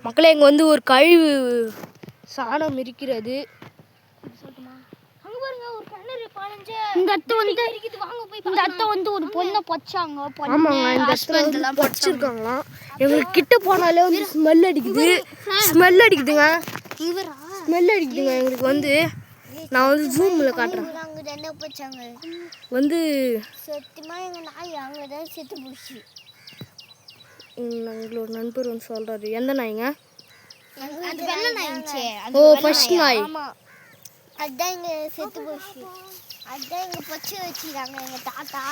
மக்களே இங்கே வந்து ஒரு கழிவு சாணம் இருக்கிறது. இந்த அத்தை வந்து ஒரு பொண்ணை பொச்சாங்க. ஆமாங்க, இந்த இடத்துல பொச்சிருக்காங்களாம். எங்களுக்கு கிட்ட போனாலே வந்து ஸ்மெல் அடிக்குதுங்க. ஸ்மெல் அடிக்குதுங்க எங்களுக்கு வந்து. நான் வந்து ஜூமில் காட்டுறேன். வந்து எங்களோட நண்பர் வந்து சொல்கிறாரு. எந்த நாய்ங்க? ஓ, ஃபர்ஸ்ட் நாய். அதான் இங்கே செத்து போச்சு. அதான் இங்கே பொச்சு வச்சுருக்காங்க எங்கள் தாத்தா.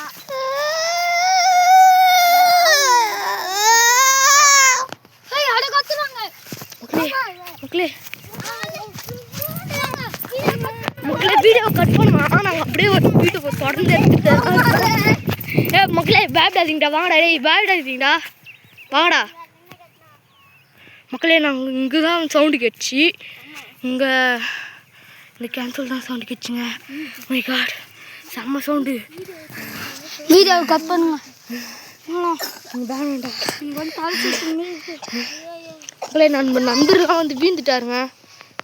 மக்களே வீடியோ கட் பண்ணுவோம். நாங்கள் அப்படியே ஒரு வீட்டுக்கு தொடர்ந்து எடுத்துகிட்டு மக்களே பயப்படாதீங்கடா, வாங்கடா. டேய் பயப்படாதீங்கடா, வாங்கடா. மக்களே நாங்கள் இங்கே தான் சவுண்டு கேட்டுச்சு. இங்கே இந்த கேன்சல் தான் சவுண்டு கேட்டுச்சுங்க. மை காட், செம்ம சவுண்டு. வீடியோ கட் பண்ணுங்க. மக்களே நம்ம நண்பர்லாம் வந்து வீழ்ந்துட்டாருங்க.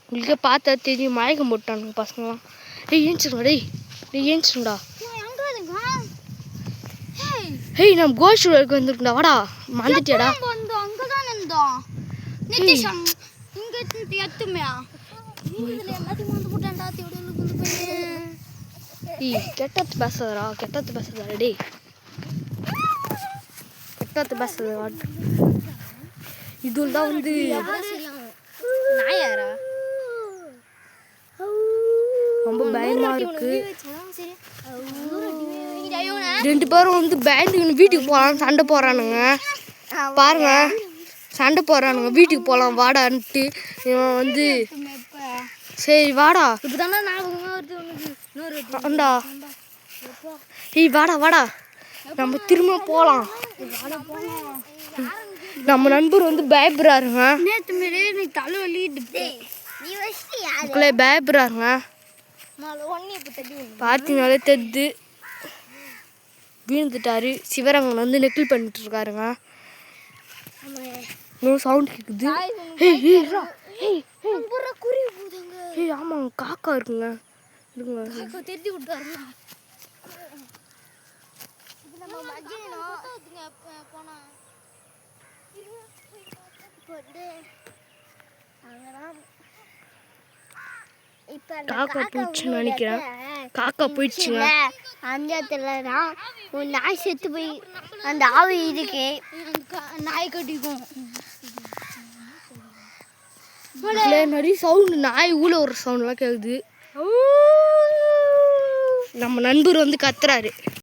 உங்களுக்கே பார்த்தா தெரியும், மயக்கம் போட்டானுங்க பசங்களாம். டேய் ஏஞ்சிருங்க, டேய் ஏஞ்சிருங்கடா. ஹேய் நம்ம கோஷூருக்கு வந்துருக்குண்டா, வாடா. மறந்துட்டியாடா? அங்கதான் இருந்தோம். கெட்டத்து பேசாதடா, டேய் கெட்டத்து பேசாத. இதுதான் வந்து நாயாரா ரொம்ப பயமா இருக்கு. ரெண்டு பேரும் வந்து பயந்துக்கின்னு வீட்டுக்கு போகலாம் சண்டை போறானுங்க. பாருங்க, சண்டை போறானுங்க. வீட்டுக்கு போகலாம் வாடான்ட்டு. இவன் வந்து சரி வாடா. அண்டா ஏய் வாடா, நம்ம திரும்ப போகலாம். நம்ம நண்பர் வந்து பயப்படுறாருங்க. மக்களே பயப்படுறாருங்க. பார்த்தீங்கனாலே தெரிது. வீழ்ந்துட்டாரு. சிவரங்கன் வந்து நெக்கில் பண்ணிட்டு இருக்காருங்க. சவுண்ட் கேக்குது. ஆமாங்க, காக்கா இருக்குங்க. தெரிஞ்சு விட்டாரு. காக்கா போயிடுச்சுன்னு நினைக்கிறேன். காக்கா போயிடுச்சுங்க. அந்த இடத்துல தான் ஒரு நாய் செத்து போய் அந்த ஆவி இருக்கு. நாய் கட்டிக்கும். நிறைய சவுண்டு, நாய் ஊழ ஒரு சவுண்ட்லாம் கேக்குது. நம்ம நண்பர் வந்து கத்துறாரு.